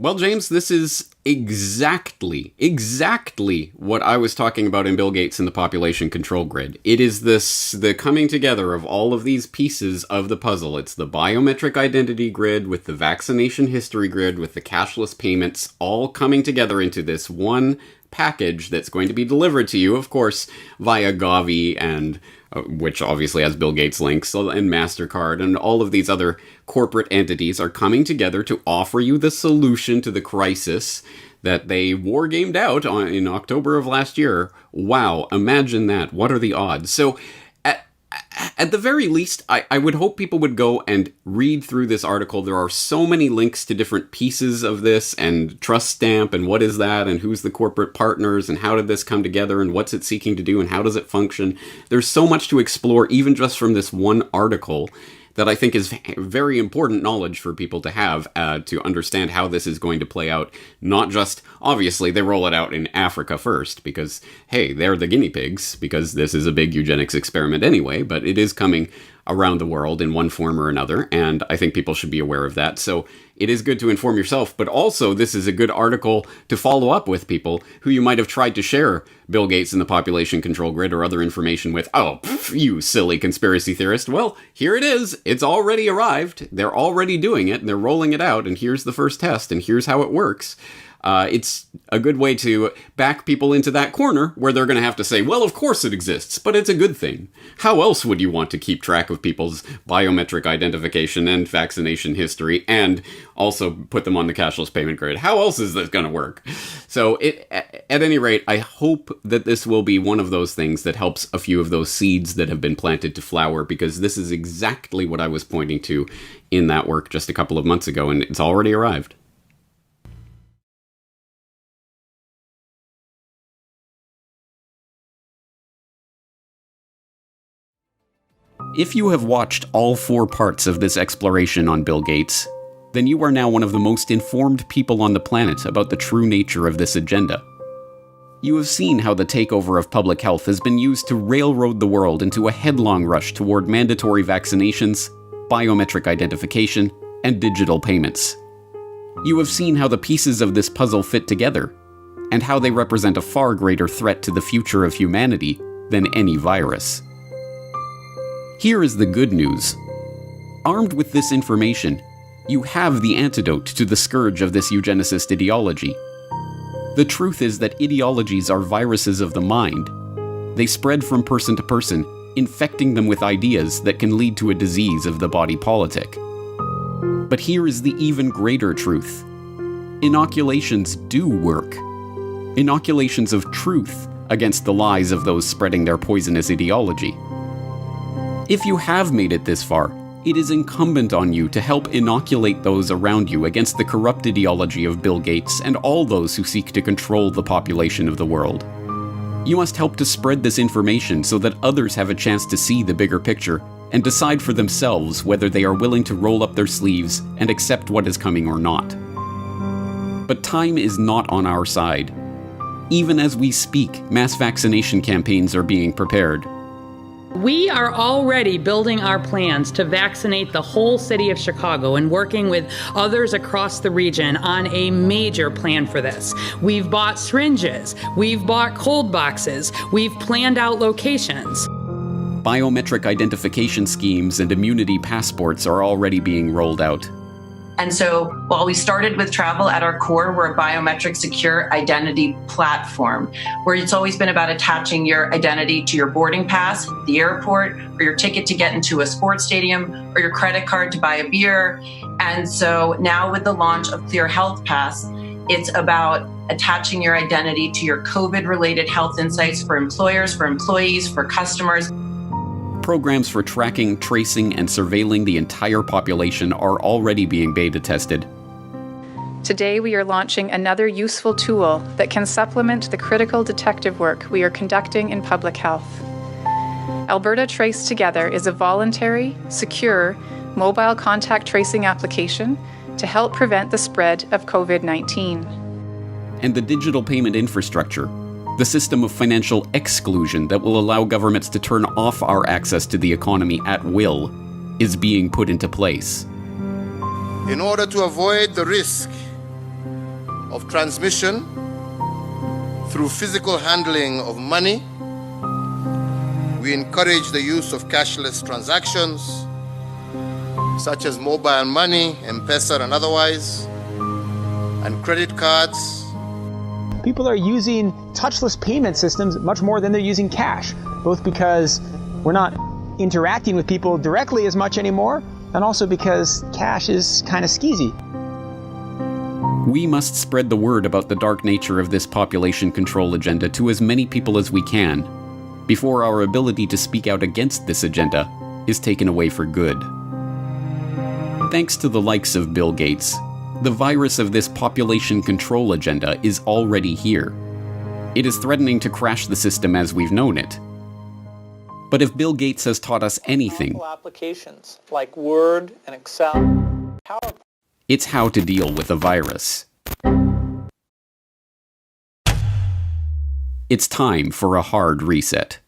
Well, James, this is exactly what I was talking about in Bill Gates and the population control grid. It is the coming together of all of these pieces of the puzzle. It's the biometric identity grid with the vaccination history grid with the cashless payments all coming together into this one package that's going to be delivered to you, of course, via Gavi and which obviously has Bill Gates links, and MasterCard, and all of these other corporate entities are coming together to offer you the solution to the crisis that they war-gamed out in October of last year. Wow, imagine that. What are the odds? So, at the very least, I would hope people would go and read through this article. There are so many links to different pieces of this, and trust stamp, and what is that, and who's the corporate partners, and how did this come together, and what's it seeking to do, and how does it function. There's so much to explore, even just from this one article, that I think is very important knowledge for people to have to understand how this is going to play out. Not just, obviously, they roll it out in Africa first, because, hey, they're the guinea pigs, because this is a big eugenics experiment anyway, but it is coming around the world in one form or another, and I think people should be aware of that. So it is good to inform yourself, but also this is a good article to follow up with people who you might have tried to share Bill Gates and the population control grid or other information with. Oh, you silly conspiracy theorist. Well, here it is. It's already arrived. They're already doing it, and they're rolling it out, and here's the first test, and here's how it works. It's a good way to back people into that corner where they're going to have to say, well, of course it exists, but it's a good thing. How else would you want to keep track of people's biometric identification and vaccination history and also put them on the cashless payment grid? How else is this going to work? So at any rate, I hope that this will be one of those things that helps a few of those seeds that have been planted to flower, because this is exactly what I was pointing to in that work just a couple of months ago, and it's already arrived. If you have watched all 4 parts of this exploration on Bill Gates, then you are now one of the most informed people on the planet about the true nature of this agenda. You have seen how the takeover of public health has been used to railroad the world into a headlong rush toward mandatory vaccinations, biometric identification, and digital payments. You have seen how the pieces of this puzzle fit together, and how they represent a far greater threat to the future of humanity than any virus. Here is the good news. Armed with this information, you have the antidote to the scourge of this eugenicist ideology. The truth is that ideologies are viruses of the mind. They spread from person to person, infecting them with ideas that can lead to a disease of the body politic. But here is the even greater truth. Inoculations do work. Inoculations of truth against the lies of those spreading their poisonous ideology. If you have made it this far, it is incumbent on you to help inoculate those around you against the corrupt ideology of Bill Gates and all those who seek to control the population of the world. You must help to spread this information so that others have a chance to see the bigger picture and decide for themselves whether they are willing to roll up their sleeves and accept what is coming or not. But time is not on our side. Even as we speak, mass vaccination campaigns are being prepared. We are already building our plans to vaccinate the whole city of Chicago and working with others across the region on a major plan for this. We've bought syringes, we've bought cold boxes, we've planned out locations. Biometric identification schemes and immunity passports are already being rolled out. And so while we started with travel at our core, we're a biometric secure identity platform where it's always been about attaching your identity to your boarding pass at the airport, or your ticket to get into a sports stadium, or your credit card to buy a beer. And so now with the launch of Clear Health Pass, it's about attaching your identity to your COVID-related health insights for employers, for employees, for customers. Programs for tracking, tracing, and surveilling the entire population are already being beta tested. Today we are launching another useful tool that can supplement the critical detective work we are conducting in public health. Alberta Trace Together is a voluntary, secure, mobile contact tracing application to help prevent the spread of COVID-19. And the digital payment infrastructure, the system of financial exclusion that will allow governments to turn off our access to the economy at will, is being put into place. In order to avoid the risk of transmission through physical handling of money. We encourage the use of cashless transactions, such as mobile money, M-Pesa and otherwise, and credit cards. People are using touchless payment systems much more than they're using cash, both because we're not interacting with people directly as much anymore, and also because cash is kind of skeezy. We must spread the word about the dark nature of this population control agenda to as many people as we can, before our ability to speak out against this agenda is taken away for good. Thanks to the likes of Bill Gates, the virus of this population control agenda is already here. It is threatening to crash the system as we've known it. But if Bill Gates has taught us anything, applications like Word and Excel, PowerPoint, it's how to deal with a virus. It's time for a hard reset.